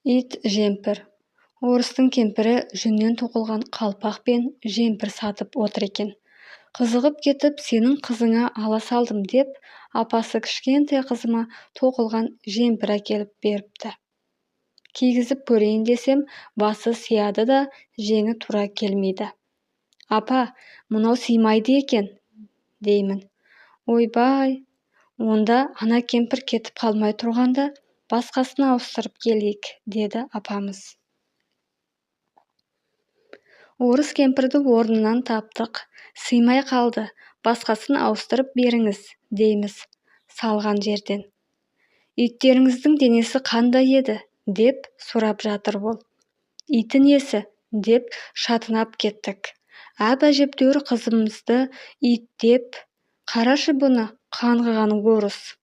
Ит жемпір. Орыстың кемпірі жүннен тоқылған қалпақ пен жемпір сатып отыр екен. Қызығып кетіп, сенің қызыңа ала салдым деп, апасы кішкентай қызыма тоқылған жемпір әкеліп беріпті. Кигізіп көрейін десем, басы сияды да, жеңі тура келмейді. Апа, мынау сыймайды екен, деймін. Ойбай, онда ана кемпір кетіп қалмай тұрғанда, басқасын ауыстырып келейік, деді апамыз. Орыс кемпірді орнынан таптық, сыймай қалды, басқасын ауыстырып беріңіз, дейміз, салған жерден. Иттеріңіздің денесі қандай еді, деп сұрап жатыр ол. Иті несі, деп шатынап кеттік. Әжептәуір қызымызды ит деп, қарашы бұны, қаңғыған орыс.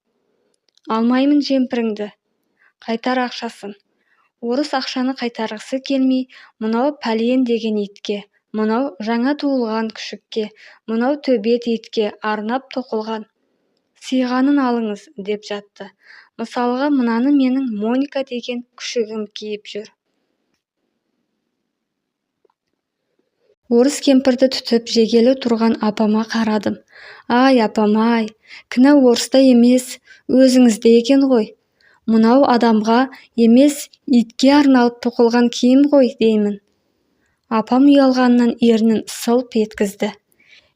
Алмаймын жемпіріңді, қайтар ақшасын. Орыс ақшаны қайтарғысы келмей, мынау пәлен деген итке, мынау жаңа туылған күшікке, мынау төбет итке арнап тоқылған. Сыйғанын алыңыз, деп жатты. Мысалға, мынаны менің Моника деген күшігім киіп жүр. Орыс кемпірді түтіп жегелі тұрған апама қарадым. Ай, апам-ай, кінә орыста емес, өзіңізде екен ғой. Мынау адамға емес, итке арналып тоқылған киім ғой, деймін. Апам ұялғаннан ернін сылп еткізді.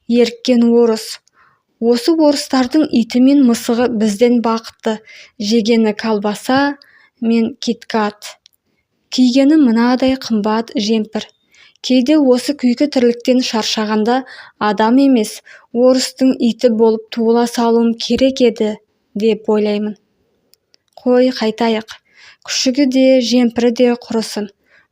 Еріккен орыс. Осы орыстардың иті мен мысығы бізден бақытты. Жегені колбаса мен киткат. Кигені мынадай қымбат жемпір. Кейде осы күйкі тірліктен шаршағанда адам емес, орыстың иті болып туыла салуым керек еді, деп ойлаймын. Қой, қайтайық. Күшігі де, жемпірі де құрысын.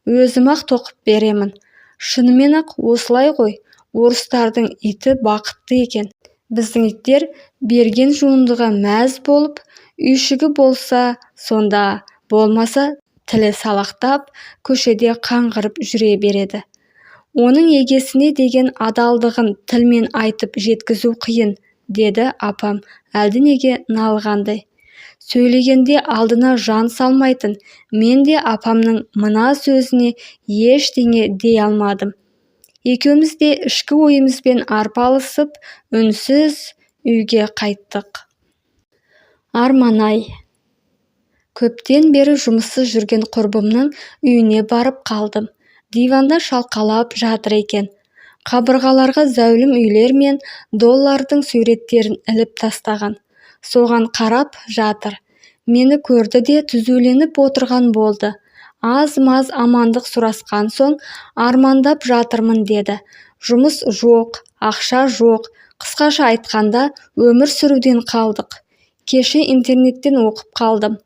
Өзім-ақ тоқып беремін. Шынымен-ақ осылай ғой, орыстардың иті бақытты екен. Біздің иттер берген жуындыға мәз болып, үйшігі болса, сонда, болмаса, тілі салақтап, көшеде қаңғырып жүре береді. Оның егесіне деген адалдығын тілмен айтып жеткізу қиын, деді апам, әлденеге налғандай. Сөйлегенде алдына жан салмайтын, мен де апамның мына сөзіне ештеңе дей алмадым. Екеуміз де ішкі ойымызбен арпалысып, үнсіз үйге қайттық. Арман-ай. Көптен бері жұмыссыз жүрген құрбымның үйіне барып қалдым. Диванда шалқалап жатыр екен. Қабырғаларға зәулім үйлер мен доллардың суреттерін іліп тастаған. Соған қарап жатыр. Мені көрді де түзуленіп отырған болды. Аз-маз амандық сұрасқан соң, армандап жатырмын деді. Жұмыс жоқ, ақша жоқ. Қысқаша айтқанда, өмір сүруден қалдық. Кеше интернеттен оқып қалдым.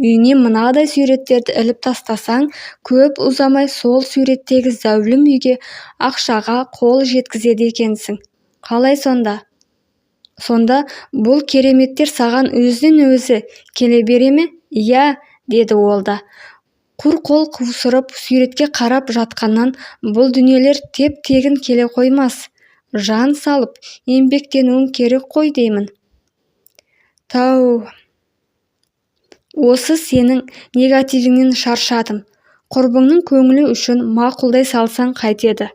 Үйіне мынадай суреттерді іліп тастасаң, көп ұзамай сол суреттегі зәулім үйге ақшаға қол жеткізеді екенсің. Қалай сонда? Сонда бұл кереметтер саған өзінен өзі келе бере ме? Иә, деді ол да. Құр қол қусырып суретке қарап жатқаннан бұл дүниелер теп-тегін келе қоймас. Жан салып, еңбектенуің керек қой, деймін. Тау. Осы сенің негативіңнен шаршадым. Құрбыңның көңілі үшін мақұлдай салсаң қайтеді.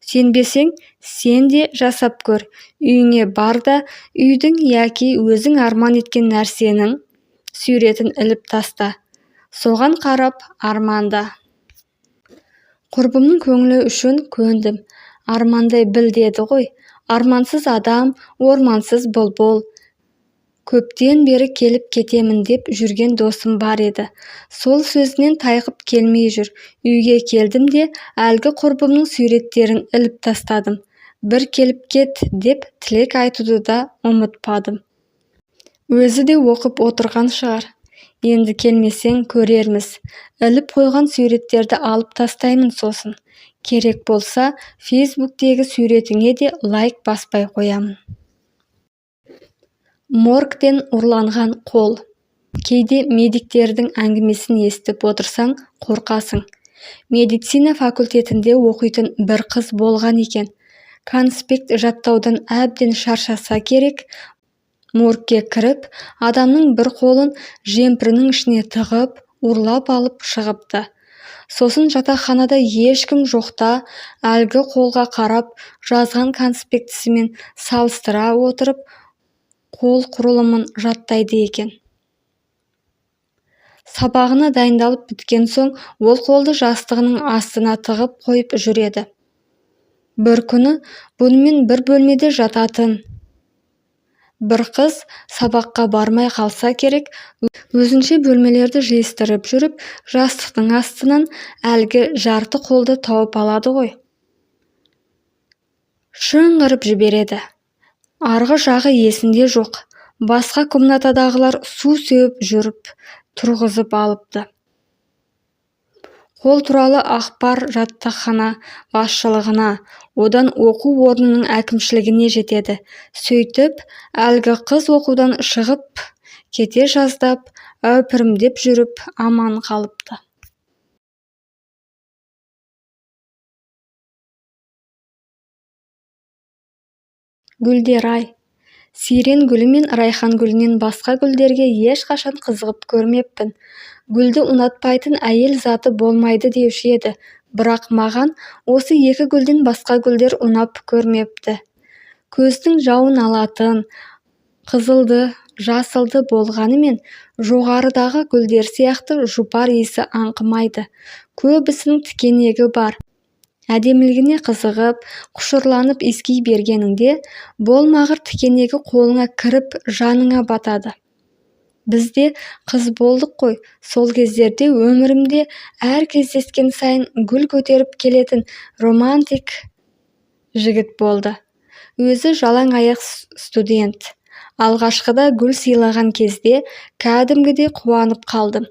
Сенбесең, сен де жасап көр. Үйіңе бар да, үйдің яки өзің арман еткен нәрсенің суретін іліп таста. Соған қарап арманда. Құрбымның көңілі үшін көндім. Армандай біл деді ғой. Армансыз адам, ормансыз бұлбұл. Көптен бері келіп кетемін деп жүрген досым бар еді. Сол сөзінен тайқып келмей жүр. Үйге келдім де, әлгі құрбымның суреттерін іліп тастадым. Бір келіп кет деп тілек айтуды да ұмытпадым. Өзі де оқып отырған шығар. Енді келмесең көрерміз. Іліп қойған суреттерді алып тастаймын сосын. Керек болса, Фейсбуктегі суретіңе де лайк баспай қоямын. Моргтен ұрланған қол. Кейде медиктердің әңгімесін естіп отырсаң, қорқасың. Медицина факультетінде оқитын бір қыз болған екен. Конспект жаттаудан әбден шаршаса керек, моргке кіріп, адамның бір қолын жемпірінің ішіне тығып, ұрлап алып шығыпты. Сосын жатақханада ешкім жоқта әлгі қолға қарап жазған конспектісімен салыстыра отырып қол құрылымын жаттайды екен. Сабағына дайындалып біткен соң ол қолды жастығының астына тығып қойып жүреді. Бір күні бұнымен бір бөлмеде жататын бір қыз сабаққа бармай қалса керек, өзінше бөлмелерді жиыстырып жүріп, жастықтың астынан әлгі жарты қолды тауып алады ғой. Шыңғырып жібереді. Арғы жағы есінде жоқ. Басқа комнатадағылар су сеуіп жүріп, тұрғызып алыпты. Қол туралы ақпар жатақхана басшылығына, одан оқу орнының әкімшілігіне жетеді. Сөйтіп, әлгі қыз оқудан шығып кете жаздап, әупірімдеп жүріп аман қалыпты. Гүлдер-ай, сирен гүлі мен райхан гүлінен басқа гүлдерге ешқашан қызығып көрмеппін. Гүлді ұнатпайтын әйел заты болмайды деуші еді, бірақ маған осы екі гүлден басқа гүлдер ұнап көрмепті. Көздің жауын алатын, қызылды, жасылды болғанымен, жоғарыдағы гүлдер сияқты жұпар иісі аңқымайды. Көбісінің тікенегі бар. Әдемілігіне қызығып, құшырланып иіскей бергеніңде, болмағыр тікенегі қолыңа кіріп, жаныңа батады. Бізде қыз болдық қой, сол кездерде өмірімде әр кездескен сайын гүл көтеріп келетін романтик жігіт болды. Өзі жалаң аяқ студент. Алғашқыда гүл сыйлаған кезде кәдімгідей қуанып қалдым.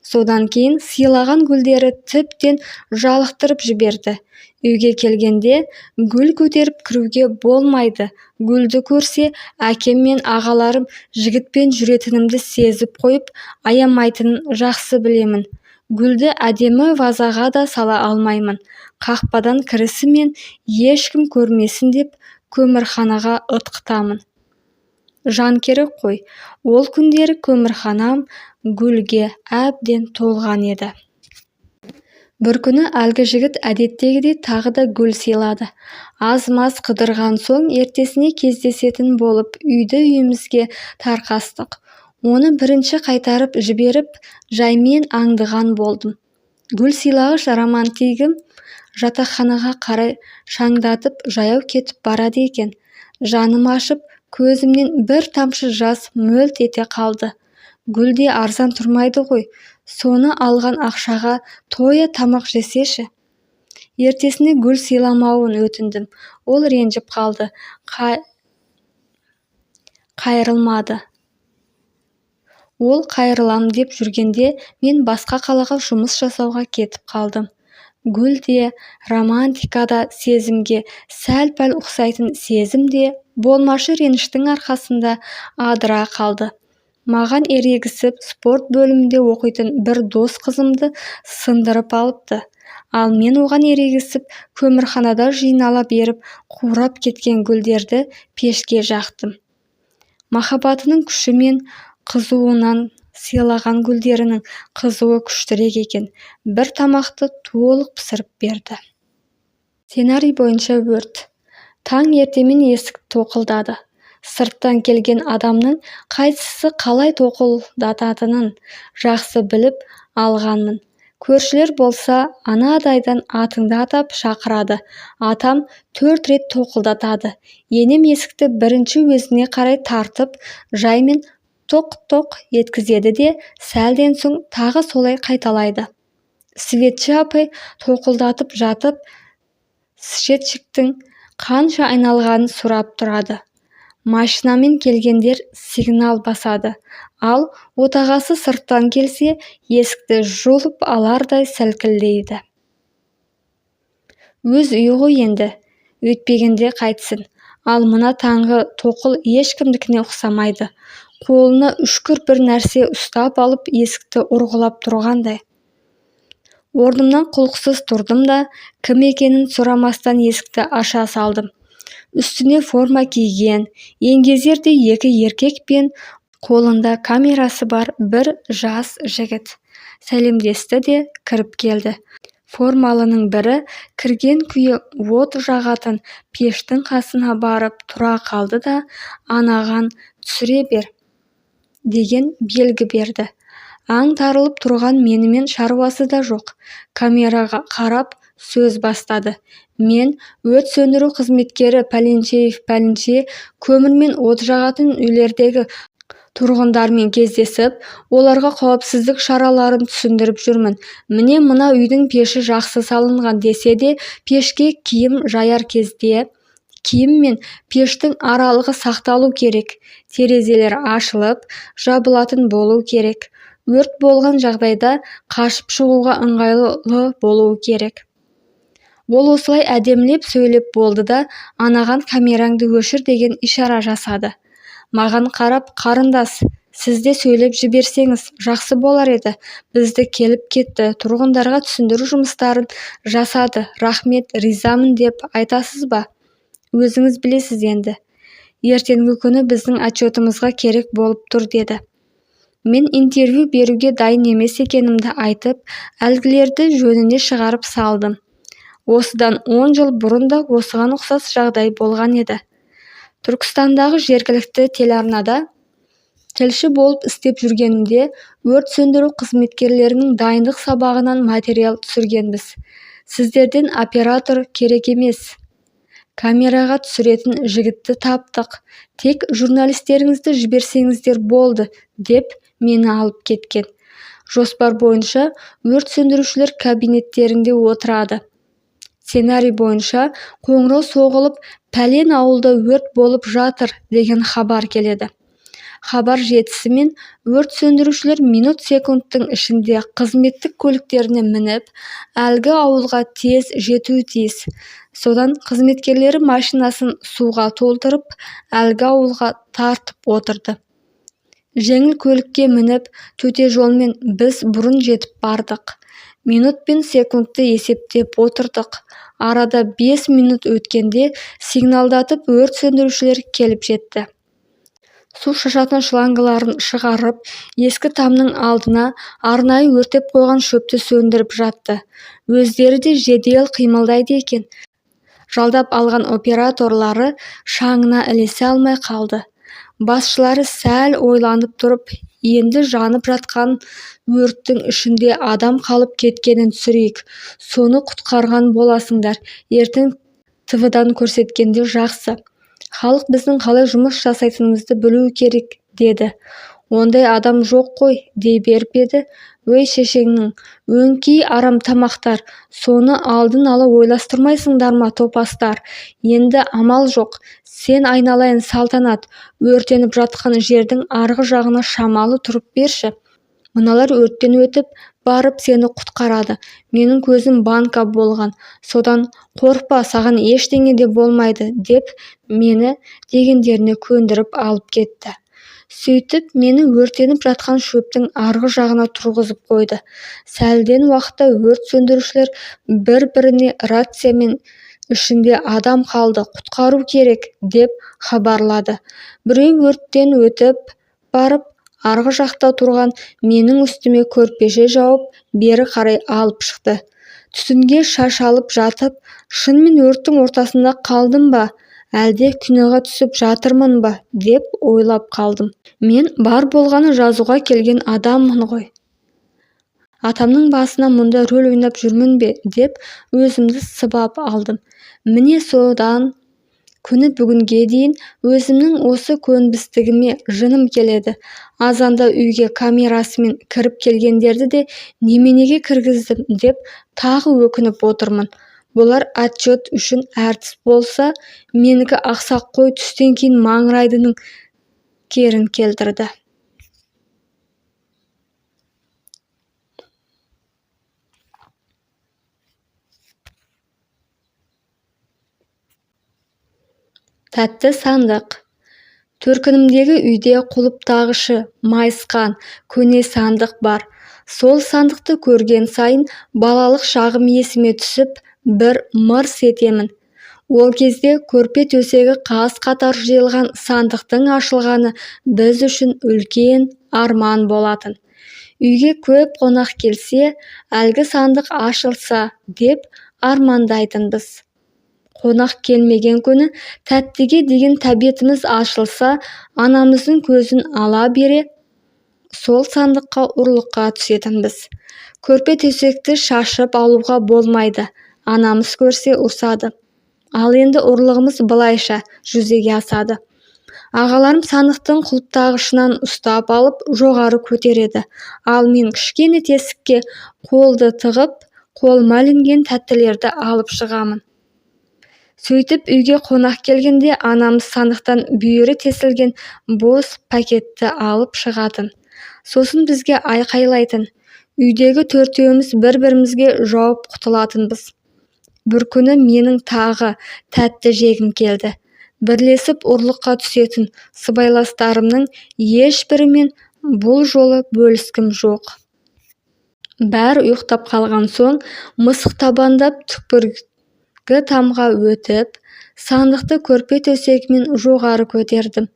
Содан кейін сыйлаған гүлдері тіптен жалықтырып жіберді. Үйге келгенде гүл көтеріп кіруге болмайды. Гүлді көрсе, әкем мен ағаларым жігітпен жүретінімді сезіп қойып, аямайтынын жақсы білемін. Гүлді әдемі вазаға да сала алмаймын. Қақпадан кірісімен ешкім көрмесін деп көмірханаға ытқытамын. Жан керек қой, ол күндері көмірханам гүлге әбден толған еді. Бір күні әлгі жігіт әдеттегідей тағы да гүл сыйлады. Аз-маз қыдырған соң ертесіне кездесетін болып үйімізге тарқастық. Оны бірінші қайтарып жіберіп, жаймен аңдыған болдым. Гүл сыйлағыш романтигім жатақханаға қарай шаңдатып жаяу кетіп барады екен. Жаным ашып, көзімнен бір тамшы жас мөлт ете қалды. Гүл де арзан тұрмайды ғой, соны алған ақшаға тойы тамақ жесеші. Ертесіне гүл сыйламауын өтіндім. Ол ренжіп қалды. Қайрылмады. Ол қайрылам деп жүргенде мен басқа қалаға жұмыс жасауға кетіп қалдым. Гүл де, романтикада сезімге сәл-пәл ұқсайтын сезім де болмашы реніштің арқасында адыра қалды. Маған ерегісіп спорт бөлімінде оқитын бір дос қызымды сындырып алыпты. Ал мен оған ерегісіп көмірханада жинала беріп қурап кеткен гүлдерді пешке жақтым. Махаббатының күші мен қызуынан сыйлаған гүлдерінің қызуы күштірек екен. Бір тамақты толық пісіріп берді. Сценарий бойынша өрт. Таң ертемен есік тоқылдады. Сырттан келген адамның қайсысы қалай тоқылдататынын жақсы біліп алғанмын. Көршілер болса, анадайдан атыңды атап шақырады. Атам 4 рет тоқылдатады. Енем есікті бірінші өзіне қарай тартып, жаймен тоқ-тоқ еткізеді де, сәлден соң тағы солай қайталайды. Светші апай тоқылдатып жатып, счетчиктің қанша айналғанын сұрап тұрады. Машинамен келгендер сигнал басады. Ал отағасы сырттан келсе, есікті жұлып алардай сәлкілдейді. Өз үйі ғой енді, өйтпегенде қайтсын. Ал мына таңғы тоқыл ешкімдікіне ұқсамайды. Қолына үшкір бір нәрсе ұстап алып есікті ұрғылап тұрғандай. Орнымнан құлықсыз тұрдым да, кім екенін сұрамастан есікті аша салдым. Үстіне форма киген, еңгезердей екі еркек пен қолында камерасы бар бір жас жігіт. сәлемдесті де кіріп келді. Формалының бірі кірген күйі от жағатын пештің қасына барып тұра қалды да анаған түсіре бер деген белгі берді. Аңтарылып тұрған менімен шаруасы да жоқ. Камераға қарап сөз бастады. Мен өрт сөндіру қызметкері Пәленшеев Пәленше көмірмен от жағатын үйлердегі тұрғындармен кездесіп, оларға қауіпсіздік шараларын түсіндіріп жүрмін. Міне мына үйдің пеші жақсы салынған десе де, пешке киім жаяр кезде киім мен пештің аралығы сақталу керек. Терезелер ашылып, жабылатын болу керек. Өрт болған жағдайда қашып шығуға ыңғайлы болуы керек. Ол осылай әдемілеп сөйлеп болды да анаған камераңды өшір деген ишара жасады. Маған қарап, қарындас, сіз де сөйлеп жіберсеңіз жақсы болар еді. Бізді келіп кетті, тұрғындарға түсіндіру жұмыстарын жасады. Рахмет, ризамын деп айтасыз ба? Өзіңіз білесіз енді. Ертеңгі күні біздің отчетымызға керек болып тұр деді. Мен интервью беруге дайын емес екенімді айтып, әлгілерді жөніне шығарып салдым. Осыдан 10 жыл бұрын да осыған ұқсас жағдай болған еді. Түркістандағы жергілікті телеарнада тілші болып істеп жүргенімде өрт сөндіру қызметкерлерінің дайындық сабағынан материал түсіргенбіз. Сіздерден оператор керек емес. Камераға түсіретін жігітті таптық. Тек журналистеріңізді жіберсеңіздер болды, деп мені алып кеткен. Жоспар бойынша өрт сөндірушілер кабинеттерінде отырады. Сценарий бойынша қоңырау соғылып, пәлен ауылда өрт болып жатыр деген хабар келеді. Хабар жетісімен өрт сөндірушілер минут секундтың ішінде қызметтік көліктеріне мініп, әлгі ауылға тез жетуі тиіс. Содан қызметкерлері машинасын суға толтырып, әлгі ауылға тартып отырды. Жеңіл көлікке мініп, төте жолмен біз бұрын жетіп бардық. Минут пен секундты есептеп отырдық. Арада 5 минут өткенде сигналдатып өрт сөндірушілер келіп жетті. Су шашатын шлангаларын шығарып, ескі тамның алдына арнайы өртеп қойған шөпті сөндіріп жатты. Өздері де жедел қимылдайды екен. Жалдап алған операторлары шаңына ілесе алмай қалды. Басшылары сәл ойланып тұрып, енді жанып жатқан өрттің ішінде адам қалып кеткенін түсірейік. Соны құтқарған боласыңдар. Ертең ТВ-дан көрсеткенде жақсы. Халық біздің қалай жұмыс жасайтынымызды білуі керек, деді. Ондай адам жоқ қой, дей беріп еді. Өй шешеңнің, өңкей арам тамақтар, соны алдын ала ойластырмайсыңдар ма, топастар? Енді амал жоқ. Сен айналайын салтанат, өртеніп жатқан жердің арғы жағына шамалы тұрып берші. Мыналар өрттен өтіп барып сені құтқарады. Менің көзім банка болған. Содан қорықпа, саған ештеңе де болмайды, деп мені дегендеріне көндіріп алып кетті. Сөйтіп, мені өртеніп жатқан шөптің арғы жағына тұрғызып қойды. Сәлден уақытта өрт сөндірушілер бір-біріне рациямен ішінде адам қалды, құтқару керек, деп хабарлады. Біреу өрттен өтіп барып, арғы жақта тұрған менің үстіме көрпеше жауып, бері қарай алып шықты. Түтінге шашалып жатып, шынымен өрттің ортасында қалдым ба? Әлде күнәға түсіп жатырмын ба, деп ойлап қалдым. Мен бар болғаны жазуға келген адаммын ғой. Атамның басына мұнда рөл ойнап жүрмін бе, деп өзімді сыбап алдым. Міне содан күні бүгінге дейін өзімнің осы көнбістігіме жыным келеді. Азанда үйге камерасымен кіріп келгендерді де неменеге кіргіздім, деп тағы өкініп отырмын. Бұлар отчет үшін әртіс болса, менікі ақсақ қой түстен кейін маңырайдының керін келтірді. Тәтті сандық. Төркінімдегі үйде құлыптағышы, майысқан, көне сандық бар. Сол сандықты көрген сайын балалық шағым есіме түсіп, бір мырс етемін. Ол кезде көрпе төсегі қаз қатар жиылған сандықтың ашылғаны біз үшін үлкен арман болатын. Үйге көп қонақ келсе, әлгі сандық ашылса деп армандайтынбыз. Қонақ келмеген күні тәттіге деген тәбетіміз ашылса, анамыздың көзін ала бере сол сандыққа ұрлыққа түсетінбіз. Көрпе-төсекті шашып алуға болмайды. Анамыз көрсе ұрсады. Ал енді ұрлығымыз былайша жүзеге асады. Ағаларым сандықтың құлыптағышынан ұстап алып жоғары көтереді. Ал мен кішкене тесікке қолды тығып, қолыма ілінген тәттілерді алып шығамын. Сөйтіп үйге қонақ келгенде анамыз сандықтан бүйірі тесілген бос пакетті алып шығатын. Сосын бізге айқайлайтын. Үйдегі төртеуміз бір-бірімізге жауып құтылатынбыз. Бір күні менің тағы тәтті жегім келді. Бірлесіп ұрлыққа түсетін сыбайластарымның ешбірімен бұл жолы бөліскім жоқ. Бәрі ұйықтап қалған соң, мысық табандап түкпіргі тамға өтіп, сандықты көрпе-төсегімен жоғары көтердім.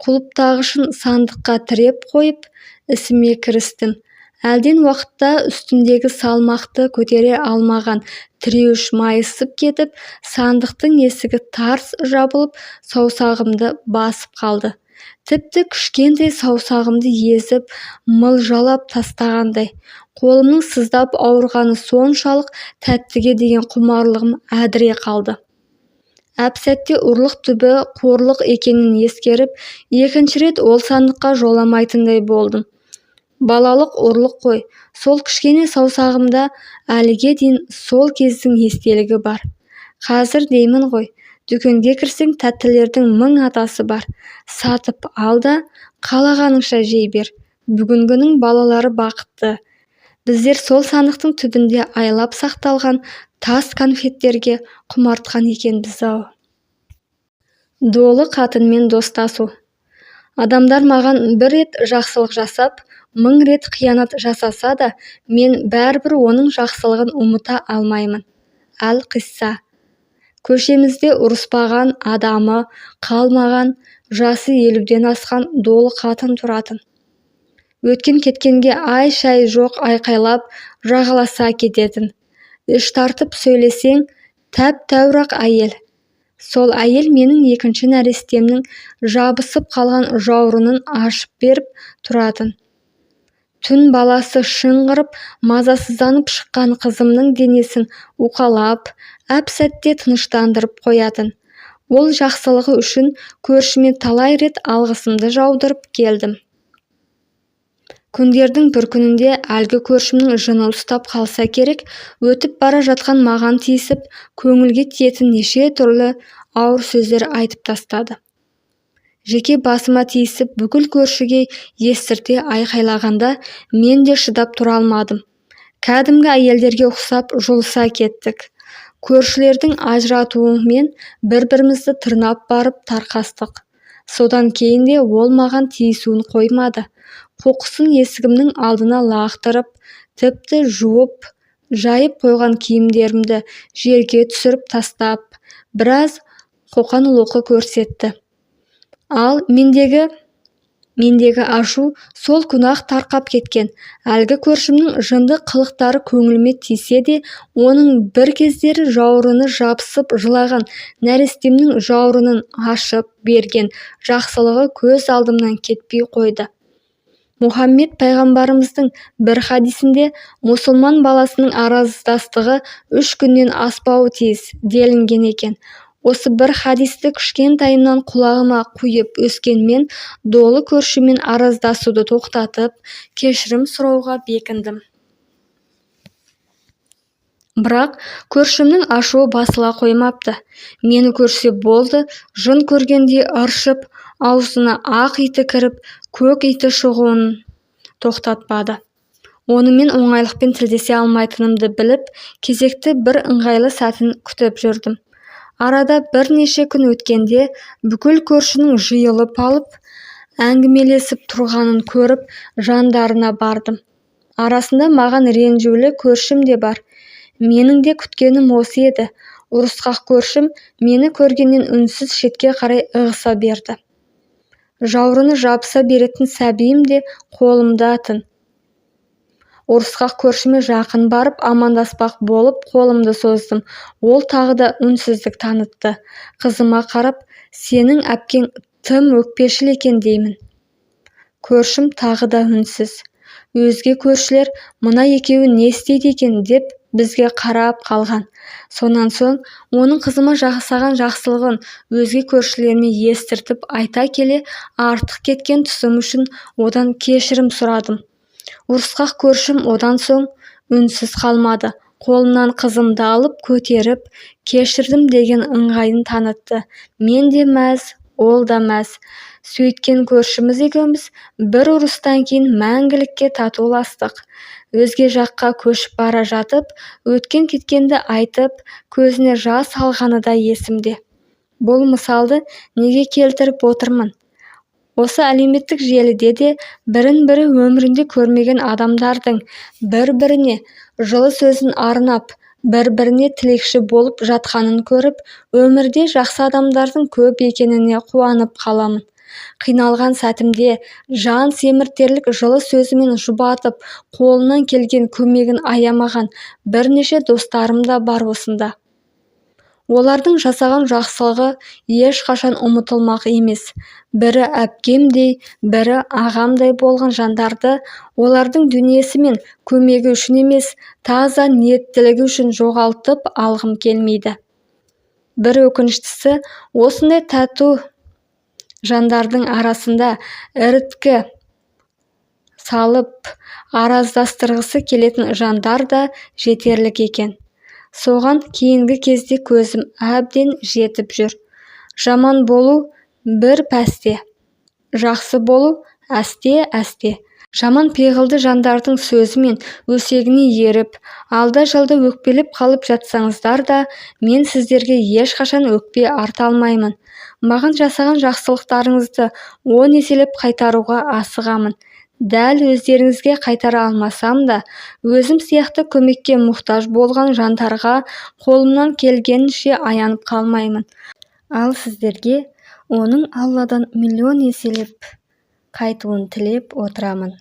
Құлыптағышын сандыққа тіреп қойып, ісіме кірістім. Әлден уақытта үстіндегі салмақты көтере алмаған тіреуіш майысып кетіп, сандықтың есігі тарс жабылып, саусағымды басып қалды. Тіпті кішкентай саусағымды езіп, мылжалап тастағандай. Қолымның сыздап ауырғаны соншалық тәттіге деген құмарлығым әдіре қалды. Әп-сәтте ұрлық түбі қорлық екенін ескеріп, екінші рет ол сандыққа жоламайтындай болдым. Балалық ұрлық қой, сол кішкене саусағымда әліге дейін сол кездің естелігі бар. Қазір деймін ғой, дүкенге кірсең тәттілердің мың атасы бар. Сатып ал да, қалағаныңша жей бер. Бүгінгінің балалары бақытты. Біздер сол сандықтың түбінде айлап сақталған тас конфеттерге құмартқан екенбіз-ау. Долы қатынмен достасу. Адамдар маған бір рет жақсылық жасап, 1000 рет қиянат жасаса да, мен бәрібір оның жақсылығын ұмыта алмаймын. Әл-Қисса. Көшемізде ұрыспаған адамы қалмаған, жасы 50-ден асқан долы қатын тұратын. Өткен-кеткенге ай-шай жоқ айқайлап, жағаласа кететін. Іш тартып сөйлесең, тәп-тәуір-ақ әйел. Сол әйел менің екінші нәрестемнің жабысып қалған жаурынын ашып беріп тұратын. Түн баласы шыңғырып, мазасызданып шыққан қызымның денесін уқалап, әп-сәтте тыныштандырып қоятын. Ол жақсылығы үшін көршіме талай рет алғысымды жаудырып келдім. Күндердің бір күнінде әлгі көршімнің жыны ұстап қалса керек, өтіп бара жатқан маған тиісіп, көңілге тиетін неше түрлі ауыр сөздер айтып тастады. Жеке басыма тиісіп, бүкіл көршіге естірте айқайлағанда, мен де шыдап тұра алмадым. Кәдімгі әйелдерге ұқсап жұлыса кеттік. Көршілердің ажыратуымен бір-бірімізді тырнап барып тарқастық. Содан кейін де ол маған тиісуін қоймады. Қоқысын есігімнің алдына лақтырып, тіпті жуып, жайып қойған киімдерімді жерге түсіріп тастап, біраз қоқан-лоқы көрсетті. Ал мендегі ашу сол күні-ақ тарқап кеткен. Әлгі көршімнің жынды қылықтары көңіліме тисе де, оның бір кездері жаурыны жабысып жылаған, нәрестемнің жаурынын ашып берген жақсылығы көз алдымнан кетпей қойды. Мұхаммед пайғамбарымыздың бір хадисінде мұсылман баласының араздастығы 3 күннен аспауы тиіс делінген екен. Осы бір хадисті кішкентайымнан құлағыма құйып өскенмен, долы көршімен араздасуды тоқтатып, кешірім сұрауға бекіндім. Бірақ көршімнің ашуы басыла қоймапты. Мені көрсе болды, жын көргенде ыршып, аузына ақ иті кіріп, көк иті шығуын тоқтатпады. Онымен оңайлықпен тілдесе алмайтынымды біліп, кезекті бір ыңғайлы сәтін күтіп жүрдім. Арада бірнеше күн өткенде, бүкіл көршінің жиылып алып, әңгімелесіп тұрғанын көріп, жандарына бардым. Арасында маған ренжулі көршім де бар. Менің де күткенім осы еді. Ұрысқақ көршім мені көргеннен үнсіз шетке қарай ығыса берді. Жаурыны жабыса беретін сәбиім де қолымда тын. ұрысқақ көршіме жақын барып амандаспақ болып қолымды создым. Ол тағы да үнсіздік танытты. Қызыма қарап, сенің әпкең тым өкпешіл екен деймін. Көршім тағы да үнсіз. Өзге көршілер мына екеуі не істейді екен деп бізге қарап қалған. Сонан соң оның қызыма жасаған жақсылығын өзге көршілеріме естіртіп айта келе артық кеткен тұсым үшін одан кешірім сұрадым. Ұрысқақ көршім одан соң үнсіз қалмады. Қолымнан қызымды алып көтеріп, кешірдім деген ыңғайын танытты. Мен де мәз, ол да мәз. Сөйткен көршіміз екеуміз бір ұрыстан кейін мәңгілікке татуластық. Өзге жаққа көшіп бара жатып, өткен кеткенді айтып, көзіне жас алғаны да есімде. Бұл мысалды неге келтіріп отырмын? Осы әлеуметтік желіде де бірін-бірі өмірінде көрмеген адамдардың бір-біріне жылы сөзін арнап, бір-біріне тілекші болып жатқанын көріп, өмірде жақсы адамдардың көп екеніне қуанып қаламын. Қиналған сәтімде жан семіртерлік жылы сөзімен жұбатып, қолынан келген көмегін аямаған бірнеше достарым да бар осында. Олардың жасаған жақсылығы ешқашан ұмытылмақ емес. Бірі әпкемдей, бірі ағамдай болған жандарды олардың дүниесі мен көмегі үшін емес, таза ниеттілігі үшін жоғалтып алғым келмейді. Бір өкініштісі, осындай тату жандардың арасында іріткі салып араздастырғысы келетін жандар да жетерлік екен. Соған кейінгі кезде көзім әбден жетіп жүр. Жаман болу бір пәсте, жақсы болу әсте-әсте. Жаман пиғылды жандардың сөзі мен өсегіне еріп, алда-жалда өкпелеп қалып жатсаңыздар да, мен сіздерге ешқашан өкпе арта алмаймын. Маған жасаған жақсылықтарыңызды 10 еселеп қайтаруға асығамын. Дәл өздеріңізге қайтара алмасам да, өзім сияқты көмекке мұқтаж болған жандарға қолымнан келгенінше аянып қалмаймын. Ал сіздерге оның Алладан миллион еселеп қайтуын тілеп отырамын.